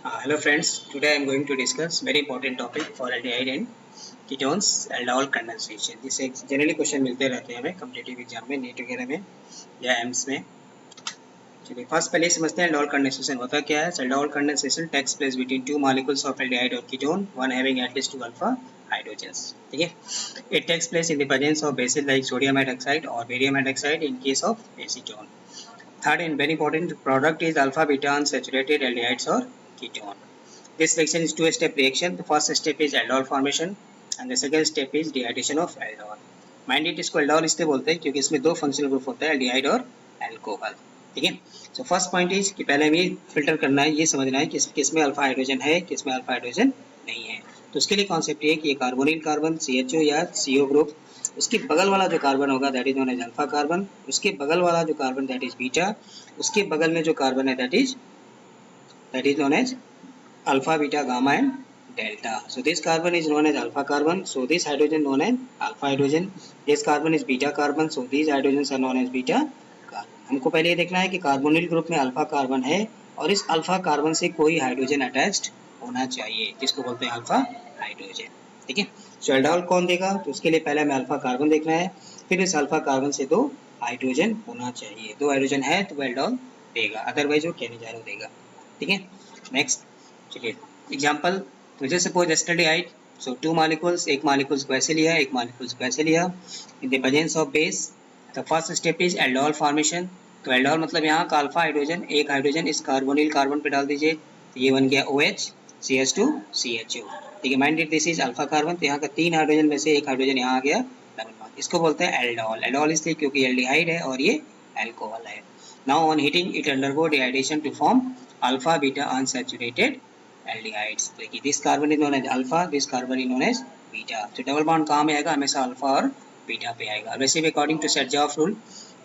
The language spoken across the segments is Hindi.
Hello friends, today I am going to discuss very important topic for aldehyde and ketones aldol condensation. जिससे जनरली क्वेश्चन मिलते रहते हैं हमें कॉम्पिटिटिव एग्जाम में, नीट वगैरह में या एम्स में। चलिए फर्स्ट पहले समझते हैं aldol condensation होता क्या है। aldol condensation takes place between two molecules of aldehyde or ketone, one having at least two alpha hydrogens. ठीक है, it takes place in the presence of bases like sodium hydroxide or barium hydroxide in case of acetone. Third and very important product is alpha beta unsaturated aldehydes or ketone. This reaction is two-step reaction. The first step is aldol formation and the second step is dehydration of aldol. Mind it इसको aldol इसलिए बोलते हैं क्योंकि इसमें दो फंक्शनल ग्रुप होता है, एल्डिहाइड और अल्कोहल। ठीक है, सो फर्स्ट पॉइंट इज कि पहले हमें फिल्टर करना है, ये समझना है कि किस में अल्फा हाइड्रोजन है, किस में अल्फा हाइड्रोजन नहीं है। तो उसके लिए कॉन्सेप्ट ये कि ये कार्बोनिल कार्बन CHO या CO ग्रुप, उसके बगल वाला जो कार्बन होगा that is known as alpha carbon, उसके बगल वाला जो कार्बन दैट इज बीटा, उसके बगल में जो कार्बन है that is known as alpha, beta, gamma and delta. So this carbon is known as alpha carbon. So this hydrogen known as alpha hydrogen. This carbon is beta carbon. So these hydrogens are known as beta carbon. हमको पहले ये देखना है कि कार्बोनिल ग्रुप में अल्फा कार्बन है और इस अल्फा कार्बन से कोई हाइड्रोजन अटैच्ड होना चाहिए, जिसको बोलते हैं अल्फा हाइड्रोजन। ठीक है, सो एल्डोल कौन देगा, तो उसके लिए पहले हमें अल्फा कार्बन देखना है, फिर इस अल्फा कार्बन से दो हाइड्रोजन होना चाहिए। दो हाइड्रोजन है तो वो एल्डोल देगा, अदरवाइज वो केनिजारो देगा। ठीक है, नेक्स्ट चलिए एग्जाम्पल, तो जैसे सपोज एस्टरडेहाइड, सो टू मॉलिक्यूल्स, एक मॉलिक्यूल्स को ऐसे लिया, एक मॉलिक्यूल्स को ऐसे लिया, इन the presence of base the first step is aldol formation. तो एल्डोल मतलब यहाँ का अल्फा हाइड्रोजन, एक हाइड्रोजन इस कार्बोनिल कार्बन पे डाल दीजिए, तो ये बन गया OH CH2 CHO। ठीक है, mind it this is alpha carbon, तो यहाँ का तीन हाइड्रोजन में से एक हाइड्रोजन यहाँ आ गया डबल बॉन्ड, इसको बोलते हैं एल्डोल। एल्डोल इसलिए क्योंकि एल्डिहाइड है और ये अल्कोहल है। Now on heating it undergo dehydration to form alpha beta unsaturated aldehydes। देखिए this carbon is known as alpha, this carbon is known as beta. तो डबल बॉन्ड कहाँ में आएगा, हमेशा अल्फा और बीटा पे आएगा। वैसे भी अकॉर्डिंग टू सर्जॉफ रूल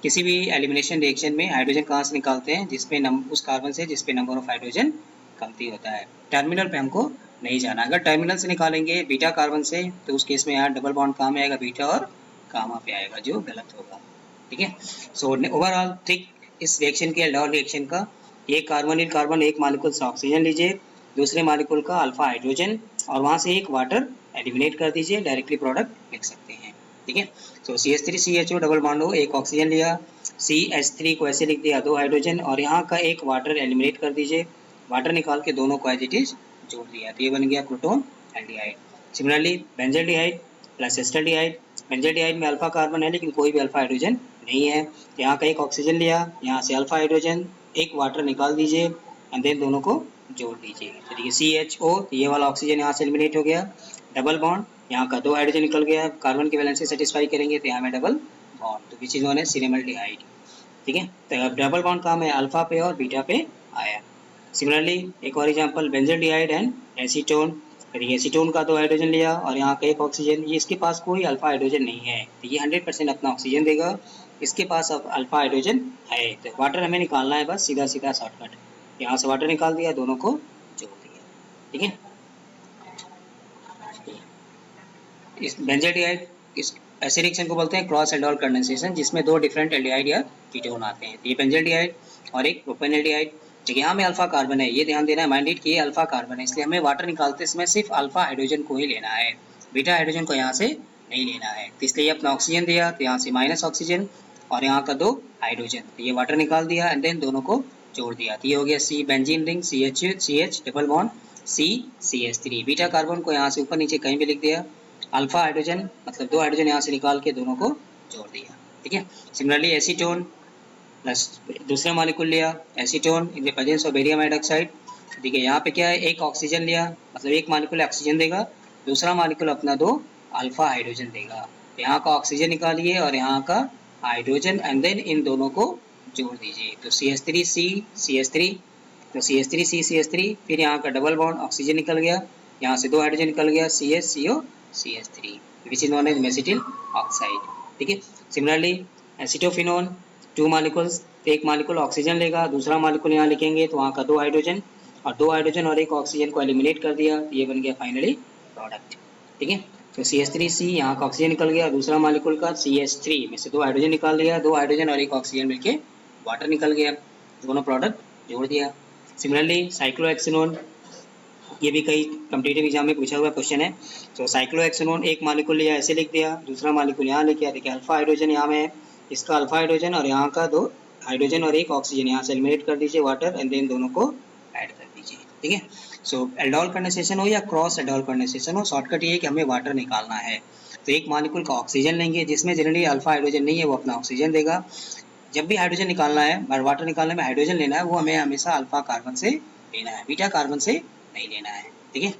किसी भी एलिमिनेशन रिएक्शन में हाइड्रोजन कहाँ से निकालते हैं, जिसपे उस कार्बन से जिसपे नंबर ऑफ हाइड्रोजन कमती होता है। टर्मिनल पे हमको नहीं जाना, अगर टर्मिनल से निकालेंगे बीटा कार्बन से तो उस केस में यहाँ डबल बॉन्ड कहाँ में आएगा, बीटा और गामा पे आएगा, जो गलत होगा। ठीक है, सो ओवरऑल ट्रिक इस रिएक्शन के एल्डोल रिएक्शन का, एक कार्बोनिल कार्बन एक मॉलिक्यूल से ऑक्सीजन लीजिए, दूसरे मॉलिक्यूल का अल्फा हाइड्रोजन और वहां से एक वाटर एलिमिनेट कर दीजिए, डायरेक्टली प्रोडक्ट लिख सकते हैं। ठीक है, सो CH3CHO डबल बॉन्ड हो, एक ऑक्सीजन लिया, CH3 को ऐसे लिख दिया, दो हाइड्रोजन और यहाँ का एक वाटर एलिमिनेट कर दीजिए, वाटर निकाल के दोनों को एज इट इज जोड़ दिया, तो ये बन गया proton aldehyde. Similarly benzaldehyde plus acetaldehyde, benzaldehyde में अल्फा कार्बन है लेकिन कोई भी अल्फा हाइड्रोजन नहीं है, तो यहाँ का एक ऑक्सीजन लिया, यहाँ से अल्फा हाइड्रोजन, एक वाटर निकाल दीजिए एंड देन दोनों को जोड़ दीजिए। तो देखिए CHO, ये वाला ऑक्सीजन यहाँ से एलिमिनेट हो गया, डबल बॉन्ड, यहाँ का दो हाइड्रोजन निकल गया, कार्बन की वैलेंसी सेटिस्फाई करेंगे तो यहाँ में डबल बॉन्ड, तो विच इज नोन एज सिनेमल्डिहाइड। ठीक है, तो अब डबल बॉन्ड कहाँ है, अल्फा पे और बीटा पे आया। सिमिलरली एक और example benzaldehyde and acetone, acetone का दो हाइड्रोजन लिया और यहाँ का एक ऑक्सीजन, ये इसके पास कोई अल्फा हाइड्रोजन नहीं है, तो ये 100% अपना ऑक्सीजन देगा, इसके पास अब अल्फा हाइड्रोजन है, तो वाटर हमें निकालना है, बस सीधा सीधा शॉर्टकट, यहाँ से वाटर निकाल दिया, दोनों को जोड़ दिया। ठीक है, इस बेंजल्डिहाइड इस ऐसे रिएक्शन को बोलते हैं क्रॉस एल्डोल कंडेंसेशन, जिसमें दो डिफरेंट एल्डिहाइड या कीटोन आते हैं, ये बेंजल्डिहाइड और एक प्रोपेनल्डिहाइड। ठीक है, यहाँ में अल्फा कार्बन है, ये ध्यान देना है माइंडेड कि ये अल्फा कार्बन है, इसलिए हमें वाटर निकालते समय सिर्फ अल्फा हाइड्रोजन को ही लेना है, बीटा हाइड्रोजन को यहाँ से नहीं लेना है। तो इसलिए अपना ऑक्सीजन दिया, तो यहाँ से माइनस ऑक्सीजन और यहाँ का दो हाइड्रोजन, तो ये वाटर निकाल दिया एंड देन दोनों को जोड़ दिया, तो ये हो गया C benzene ring, CH double bond C CH3, beta carbon को यहाँ से ऊपर नीचे कहीं भी लिख दिया, अल्फा हाइड्रोजन मतलब दो हाइड्रोजन यहाँ से निकाल के दोनों को जोड़ दिया। ठीक है, सिमिलरली एसीटोन प्लस दूसरा मॉलिक्यूल लिया, acetone in the presence of barium hydroxide. देखिए यहाँ पे क्या है, एक ऑक्सीजन लिया, मतलब एक मॉलिक्यूल ऑक्सीजन देगा, दूसरा मॉलिक्यूल अपना दो अल्फा हाइड्रोजन देगा, यहाँ का ऑक्सीजन निकालिए और यहाँ का हाइड्रोजन एंड देन इन दोनों को जोड़ दीजिए, तो CH3C CH3, तो CH3C CH3, फिर यहाँ का डबल बॉन्ड ऑक्सीजन निकल गया, यहाँ से दो हाइड्रोजन निकल गया, CH CO CH3 which is known as mesityl oxide. ठीक है, सिमिलरली एसिटोफिनोन, टू मॉलिक्यूल्स, तो एक मॉलिक्यूल ऑक्सीजन लेगा, दूसरा मॉलिक्यूल यहाँ लिखेंगे, तो वहाँ का दो हाइड्रोजन और एक ऑक्सीजन को एलिमिनेट कर दिया, तो ये बन गया फाइनली प्रोडक्ट। ठीक है, तो CH3C यहाँ का ऑक्सीजन निकल गया, दूसरा मॉलिक्यूल का CH3 में से दो हाइड्रोजन निकाल लिया, दो हाइड्रोजन और एक ऑक्सीजन मिलके वाटर निकल गया, दोनों प्रोडक्ट जोड़ दिया। सिमिलरली साइक्लोहेक्सिनोन, ये भी कई कम्पिटिटिव एग्जाम में पूछा हुआ क्वेश्चन है। तो साइक्लोहेक्सेनोन एक मालिक्यूल लिया, ऐसे लिख दिया, दूसरा मालिक्यूल यहाँ लिख दिया। देखिए अल्फा हाइड्रोजन यहाँ में है, इसका अल्फा हाइड्रोजन और यहाँ का 2 हाइड्रोजन और 1 ऑक्सीजन, यहाँ से एलिमिनेट कर दीजिए वाटर एंड देन दोनों को ऐड कर दीजिए। ठीक है, सो एल्डोल कंडेंसेशन हो या क्रॉस एल्डोल कंडेंसेशन हो, शॉर्टकट ये है कि हमें वाटर निकालना है। तो एक मालिक्यूल का ऑक्सीजन लेंगे, जिसमें जनरली अल्फा हाइड्रोजन नहीं है, वो अपना ऑक्सीजन देगा। जब भी हाइड्रोजन निकालना है और वाटर निकालने में हाइड्रोजन लेना है, वो हमें हमेशा अल्फा कार्बन से लेना है, बीटा कार्बन से नहीं लेना है। ठीक है,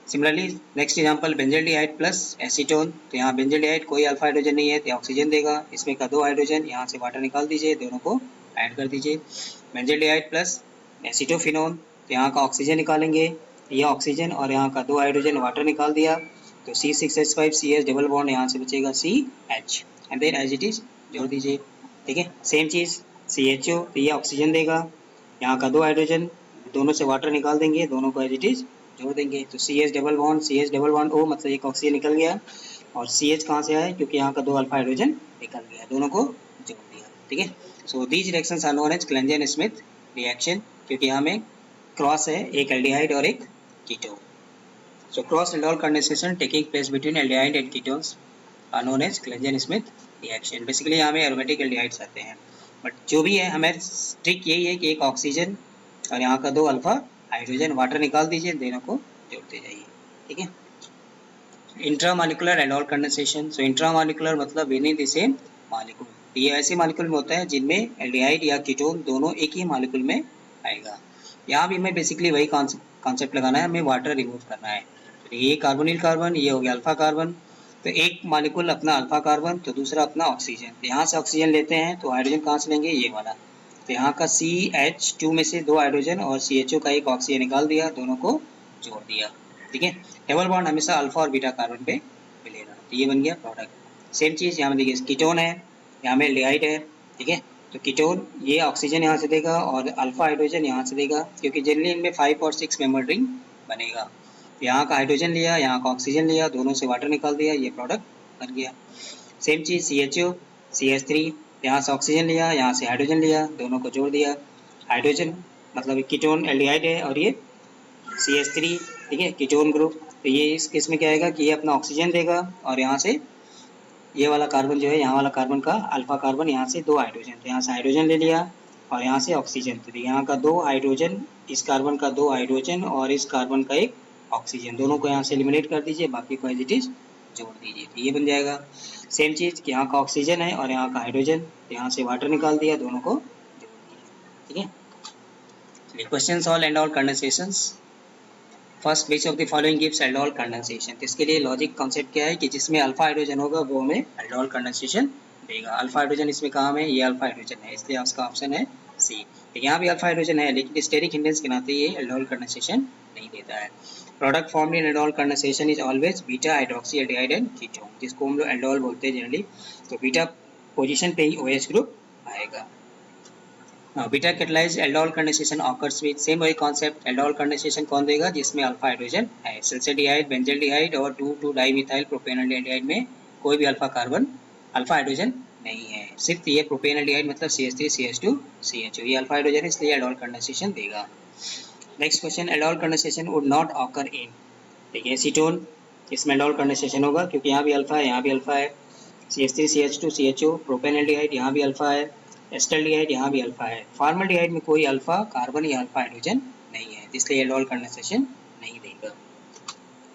similarly next example benzaldehyde plus acetone. तो यहाँ बेंजल्डिहाइड कोई अल्फा हाइड्रोजन नहीं है तो ऑक्सीजन देगा, इसमें का 2 हाइड्रोजन, यहाँ से वाटर निकाल दीजिए, दोनों को ऐड कर दीजिए। बेंजल्डिहाइड प्लस एसीटोफिनोन, तो यहाँ का ऑक्सीजन निकालेंगे, ये ऑक्सीजन और यहाँ का 2 हाइड्रोजन, वाटर निकाल दिया, तो C6H5 CH डबल बॉन्ड, यहाँ से बचेगा CH and then as it is जोड़ दीजिए। ठीक है, सेम चीज़ CHO, तो ये ऑक्सीजन देगा, यहाँ का 2 हाइड्रोजन, दोनों से वाटर निकाल देंगे, दोनों को एज इट इज जोड़ देंगे, तो CH डबल बॉन्ड O, मतलब एक ऑक्सीजन निकल गया, और CH कहाँ से आया, क्योंकि यहाँ का 2 अल्फा हाइड्रोजन निकल गया, दोनों को जोड़ दिया। ठीक है, so these reactions are known as Claisen Schmidt reaction, क्योंकि यहाँ में क्रॉस है, एक एल्डिहाइड और एक ketone. So cross aldol condensation taking place between aldehyde and ketones are known as Claisen Schmidt reaction. Basically यहाँ में एरोमेटिक एल्डिहाइड्स आते हैं, बट जो भी है हमें ट्रिक यही है कि एक ऑक्सीजन और यहाँ का 2 अल्फा हाइड्रोजन, वाटर निकाल दीजिए, दोनों को जोड़ते जाइए। ठीक है, इंट्रामॉलिक्यूलर एल्डोल कंडेंसेशन। सो इंट्रामॉलिक्यूलर मतलब with in the same molecule, ये ऐसे मॉलिक्यूल में होता है जिनमें एल्डिहाइड या कीटोन दोनों एक ही मॉलिक्यूल में आएगा। यहाँ भी हमें बेसिकली वही कॉन्सेप्ट लगाना है, हमें वाटर रिमूव करना है। तो ये कार्बोनिल कार्बन, ये हो गया अल्फा कार्बन, तो एक मॉलिक्यूल अपना अल्फा कार्बन, तो दूसरा अपना ऑक्सीजन, तो यहाँ से ऑक्सीजन लेते हैं, तो हाइड्रोजन कहाँ से लेंगे, ये वाला, तो यहाँ का CH2 में से 2 हाइड्रोजन और CHO का एक ऑक्सीजन निकाल दिया, दोनों को जोड़ दिया। ठीक है, डबल बॉन्ड हमेशा अल्फा और बीटा कार्बन पे मिलेगा, तो ये बन गया प्रोडक्ट। सेम चीज़ यहाँ में देखिए, कीटोन है, यहाँ में एल्डिहाइड है। ठीक है, तो कीटोन ये ऑक्सीजन यहाँ से देगा और अल्फा हाइड्रोजन यहाँ से देगा, क्योंकि जनरली इनमें 5 और 6 मेंबर रिंग बनेगा। यहाँ का हाइड्रोजन लिया, यहाँ का ऑक्सीजन लिया, दोनों से वाटर निकाल दिया, ये प्रोडक्ट बन गया। सेम चीज़ CHO CH3, यहाँ से ऑक्सीजन लिया, यहाँ से हाइड्रोजन लिया, दोनों को जोड़ दिया, हाइड्रोजन मतलब कीटोन एल्डिहाइड है और ये CH3, ठीक है, कीटोन ग्रुप। तो ये इस केस में क्या आएगा कि ये अपना ऑक्सीजन देगा और यहाँ से ये वाला कार्बन जो है, यहाँ वाला कार्बन का अल्फा कार्बन, यहाँ से 2 हाइड्रोजन, तो यहाँ से हाइड्रोजन ले लिया और यहाँ से ऑक्सीजन, तो यहाँ का 2 हाइड्रोजन, इस कार्बन का 2 हाइड्रोजन और इस कार्बन का एक ऑक्सीजन, दोनों को यहाँ से एलिमिनेट कर दीजिए, बाकी को एज इट इज जोड़ दीजिए, तो ये बन जाएगा। सेम चीज़ कि यहाँ का ऑक्सीजन है और यहाँ का हाइड्रोजन, यहाँ से वाटर निकाल दिया, दोनों को जोड़ दिया। ठीक है, चलिए question solve and all condensations. First, which of the following gives aldol condensation. तो इसके लिए लॉजिक कॉन्सेप्ट क्या है कि जिसमें अल्फा हाइड्रोजन होगा वो हमें एल्डोल कंडेंसेशन देगा। अल्फा हाइड्रोजन इसमें कहाँ है, ये अल्फा हाइड्रोजन है, इसलिए आपका ऑप्शन है सी। तो यहाँ भी अल्फा हाइड्रोजन है, लेकिन स्टेरिक हिंडेंस के नाते ये एल्डोल कंडेंसेशन नहीं देता है। Product formed in aldol condensation is always beta hydroxy aldehyde and ketone, जिसको हम लोग एल्डोल बोलते हैं जनरली। तो बीटा पोजीशन पे ही OH ग्रुप आएगा। Beta catalyse aldol condensation occurs with same वही कॉन्सेप्ट। एल्डोल कंडेंसेशन कौन देगा, जिसमें अल्फा हाइड्रोजन है। सल्फेडिहाइड, बेंजल्डिहाइड और 2,2-डाइमिथाइल प्रोपेनॉल्डिहाइड में कोई भी अल्फा कार्बन अल्फा हाइड्रोजन नहीं है, सिर्फ ये प्रोपेनॉल्डिहाइड मतलब CH3 CH2 CHO, ये अल्फा हाइड्रोजन है, इसलिए एल्डोल कंडेंसेशन देगा। Next question, aldol condensation would not occur in, ठीक है, एसीटोन, इसमें एल्डोल कंडेंसेशन होगा क्योंकि यहाँ भी अल्फा है, यहाँ भी अल्फा है। CH3 CH2 CHO, प्रोपेनॉल्डिहाइड, यहाँ भी अल्फा है। एस्टल्डिहाइड, यहाँ भी अल्फा है। फॉर्मल्डिहाइड में कोई अल्फा कार्बन या अल्फा हाइड्रोजन नहीं है, इसलिए एल्डोल कंडेंसेशन नहीं देगा।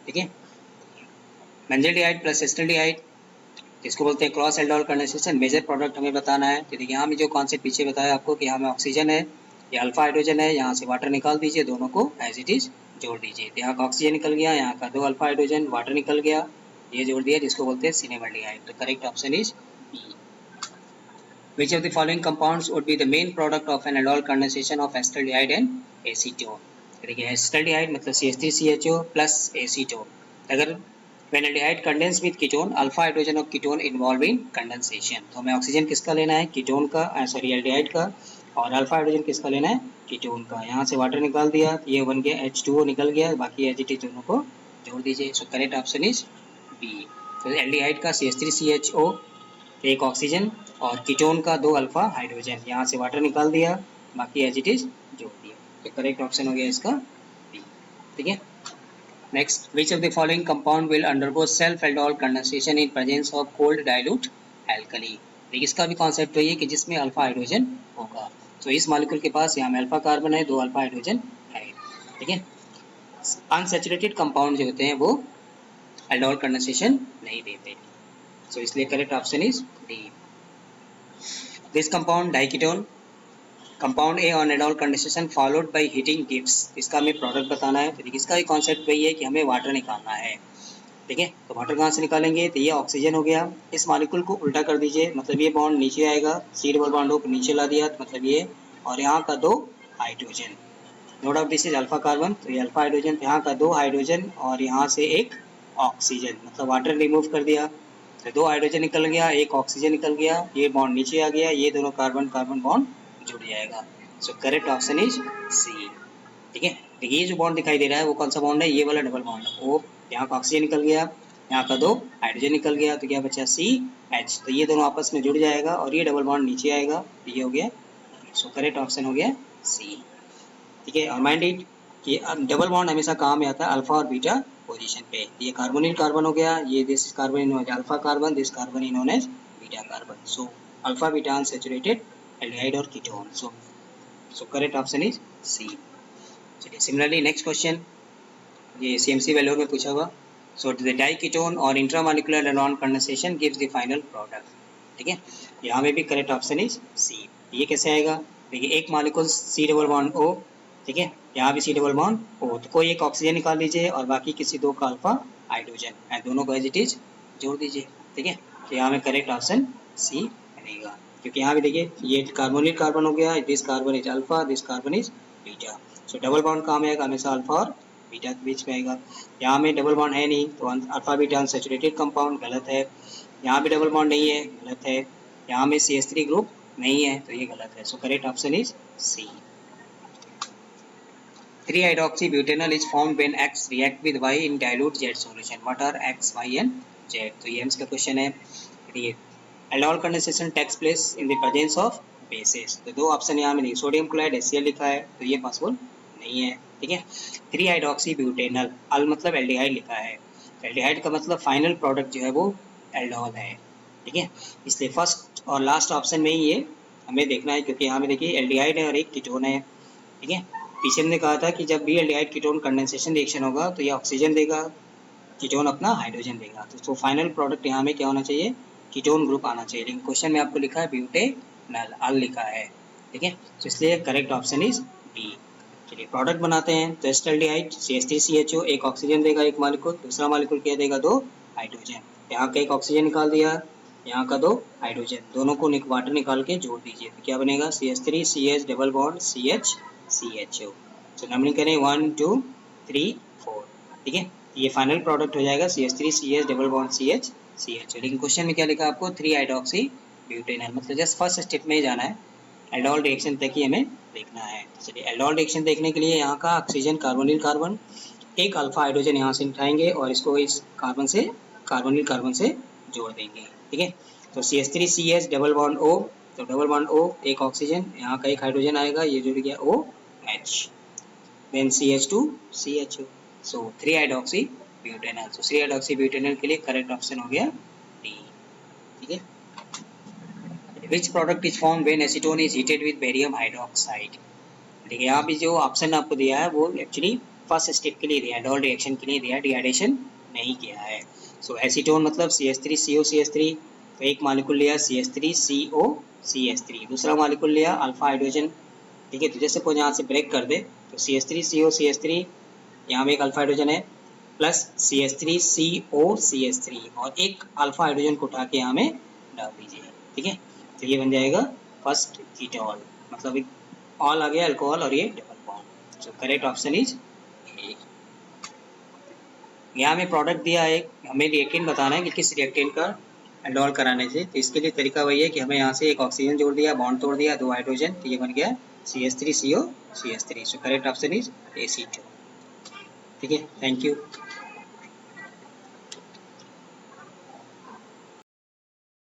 ठीक है, बेंजल्डिहाइड प्लस एस्टल्डिहाइड, जिसको बोलते हैं cross aldol condensation. Major product हमें बताना है, तो देखिए यहाँ में जो कॉन्सेप्ट पीछे बताया आपको कि यहाँ में ऑक्सीजन है, ये अल्फा हाइड्रोजन है, यहाँ से वाटर निकाल दीजिए, दोनों को एज इट इज जोड़ दीजिए। यहाँ का ऑक्सीजन निकल गया, यहाँ का 2 अल्फा हाइड्रोजन, वाटर निकल गया, ये जोड़ दिया, जिसको बोलते हैं सिनेमल्डिहाइड। तो correct option is B. Which of the following compounds would be the main product of an aldol condensation of acetaldehyde and acetone? देखिए acetaldehyde मतलब CH3CHO plus acetone. अगर when aldehyde condense with ketone, alpha hydrogen of ketone involved in condensation. तो हमें ऑक्सीजन किसका लेना है, कीटोन का, सॉरी एल्डिहाइड का, और अल्फा हाइड्रोजन किसका लेना है, कीटोन का। यहाँ से वाटर निकाल दिया, ये बन गया H2O निकल गया, बाकी एच टी दोनों को जोड़ दीजिए। So correct option is B. तो एल्डिहाइड का CH3CHO, एक ऑक्सीजन, और कीटोन का 2 अल्फा हाइड्रोजन, यहाँ से वाटर निकाल दिया, बाकी एज इट इज जोड़ दिया, तो करेक्ट ऑप्शन हो गया इसका बी। ठीक है, next, which of the following compound will undergo self aldol condensation in presence of cold dilute alkali. इसका भी कॉन्सेप्ट वही है कि जिसमें अल्फा हाइड्रोजन होगा। तो इस मॉलिक्यूल के पास यहाँ में अल्फा कार्बन है, 2 अल्फा हाइड्रोजन है। ठीक है, अनसैचुरेटेड कंपाउंड जो होते हैं वो एल्डोल कंडेंसेशन नहीं देते, सो इसलिए correct option is D. This compound diketone compound A on aldol condensation followed by heating gives. इसका हमें प्रोडक्ट बताना है, तो इसका भी कॉन्सेप्ट वही है कि हमें वाटर निकालना है। ठीक है, तो वाटर कहाँ से निकालेंगे, तो ये ऑक्सीजन हो गया। इस मॉलिक्यूल को उल्टा कर दीजिए, मतलब ये बॉन्ड नीचे आएगा, सी डबल बॉन्ड को नीचे ला दिया, तो मतलब ये, और यहाँ का 2 hydrogen, note of this is alpha carbon, तो ये अल्फा हाइड्रोजन, यहाँ का 2 हाइड्रोजन और यहाँ से एक ऑक्सीजन, मतलब वाटर रिमूव कर दिया, तो 2 हाइड्रोजन निकल गया, एक ऑक्सीजन निकल गया, ये बॉन्ड नीचे आ गया, ये दोनों कार्बन कार्बन बॉन्ड जुड़ जाएगा। So correct option is C. ठीक है, तो ये जो बॉन्ड दिखाई दे रहा है वो कौन सा बॉन्ड है, ये वाला डबल बॉन्ड, ओ यहाँ का ऑक्सीजन निकल गया, यहाँ का 2 हाइड्रोजन निकल गया, तो क्या बचा सी एच, तो ये दोनों आपस में जुड़ जाएगा और ये डबल बॉन्ड नीचे आएगा, तो ये हो गया। सो करेक्ट ऑप्शन हो गया सी। ठीक है, और माइंड इट कि डबल बॉन्ड हमेशा कहाँ में आता है, अल्फा और बीटा पोजीशन पे। ये कार्बोनिल कार्बन हो गया, ये this carbon known as alpha carbon, this carbon known as beta carbon. So alpha beta unsaturated aldehyde और ketone. So correct option is C. चलिए, सिमिलरली नेक्स्ट क्वेश्चन, ये सीएमसी वैल्यू में पूछा हुआ। सो द डाइकीटोन और intramolecular enone condensation gives the final product. ठीक है, यहाँ में भी करेक्ट ऑप्शन इज सी। ये कैसे आएगा, देखिए एक molecule C double bond O, ठीक है, यहाँ भी सी डबल बॉन्ड ओ, तो कोई एक ऑक्सीजन निकाल लीजिए और बाकी किसी 2 का अल्फा हाइड्रोजन, एंड दोनों को एज इट इज जोड़ दीजिए। ठीक है, तो यहाँ में करेक्ट ऑप्शन सी बनेगा, क्योंकि यहाँ भी देखिए ये कार्बोनिल कार्बन हो गया, this carbon is alpha, this carbon is beta. So double bond कहाँ में आएगा, हमेशा अल्फा और बीटा के बीच में आएगा। यहाँ में डबल बॉन्ड है नहीं, तो अल्फा बीटा अनसैचुरेटेड कंपाउंड, गलत है। यहाँ भी डबल बॉन्ड नहीं है, गलत है। यहाँ में CH3 ग्रुप नहीं है, तो ये गलत है। So correct option is C. 3-hydroxybutanol is formed when X react with Y in dilute Z solution. What are X, Y and Z? तो ये एम्स का क्वेश्चन है। Aldol condensation takes place in the presence of bases, तो 2 ऑप्शन यहाँ में नहीं, सोडियम क्लोराइड HCl लिखा है, तो ये पॉसिबल नहीं है। ठीक है, 3-hydroxybutanol, अल मतलब एल्डिहाइड लिखा है, एल्डिहाइड का मतलब फाइनल प्रोडक्ट जो है वो एल्डोल है। ठीक है, इसलिए फर्स्ट और लास्ट ऑप्शन में ही ये हमें देखना है, क्योंकि यहाँ में देखिए एल्डिहाइड है और एक कीटोन है। ठीक है, पीछे हमने कहा था कि जब भी एल्डिहाइड कीटोन कंडेंसेशन रिएक्शन होगा तो ये ऑक्सीजन देगा, कीटोन अपना हाइड्रोजन देगा, तो फाइनल प्रोडक्ट यहाँ में क्या होना चाहिए, कीटोन ग्रुप आना चाहिए, लेकिन क्वेश्चन में आपको लिखा है ब्यूटेनॉल, अल लिखा है। ठीक है, तो इसलिए करेक्ट ऑप्शन इज बी। चलिए प्रोडक्ट बनाते हैं, तो एस्टल्डिहाइड CH3CHO, एक ऑक्सीजन देगा एक मॉलिक्यूल, दूसरा मॉलिक्यूल क्या देगा, 2 हाइड्रोजन, यहाँ का एक ऑक्सीजन निकाल दिया, यहाँ का 2 हाइड्रोजन, दोनों को वाटर निकाल के जोड़ दीजिए, तो क्या बनेगा, CH3 CH double bond CH CHO। तो नंबरिंग करें 1 2 3 4। ठीक है, ये फाइनल प्रोडक्ट हो जाएगा CH3 CH double bond CH CHO। लेकिन क्वेश्चन में क्या लिखा आपको, 3-hydroxybutanol, मतलब जस्ट फर्स्ट स्टेप में ही जाना है, एल्डोल रिएक्शन तक ही हमें देखना है। चलिए, एल्डोल रिएक्शन देखने के लिए यहाँ का ऑक्सीजन कार्बोनिल कार्बन, एक अल्फा हाइड्रोजन यहाँ से उठाएंगे और इसको इस कार्बन से कार्बोनिल कार्बन से जोड़ देंगे। ठीक है, तो CH3 CH double bond O, तो डबल बॉन्ड O, एक ऑक्सीजन, यहाँ का एक हाइड्रोजन आएगा, ये जुड़ गया OH, देन CH2 CHO। सो 3-hydroxybutanol, so 3-hydroxybutanol के लिए करेक्ट ऑप्शन हो गया D। ठीक है, Which product is formed when acetone is heated with barium hydroxide? देखिए यहाँ भी जो ऑप्शन आपको दिया है वो एक्चुअली फर्स्ट स्टेप के लिए दिया है, एल्डोल रिएक्शन के लिए दिया है, डिहाइड्रेशन नहीं किया है। सो एसीटोन मतलब CH3CO CH3, तो एक मॉलिक्यूल लिया CH3CO CH3, दूसरा मॉलिक्यूल लिया अल्फा हाइड्रोजन। ठीक है, तो जैसे को यहाँ से ब्रेक कर दे, तो CH3CO CH3, यहाँ में एक अल्फा हाइड्रोजन है, प्लस CH3CO CH3 और एक अल्फा हाइड्रोजन को उठा के यहाँ में डाल दीजिए। ठीक है, तो ये बन जाएगा फर्स्ट कीटोल, मतलब एक ऑल आ गया अल्कोहल और ये double bond. So correct option is a. यहाँ में प्रोडक्ट दिया है, हमें रिएक्टेंट बताना है कि किस रिएक्टेंट का एल्डोल कराने से, तो इसके लिए तरीका वही है कि हमें यहाँ से एक ऑक्सीजन जोड़ दिया, बॉन्ड तोड़ दिया, 2 हाइड्रोजन, तो ये बन गया CH3CO CH3। So correct option is AC2। ठीक है, थैंक यू।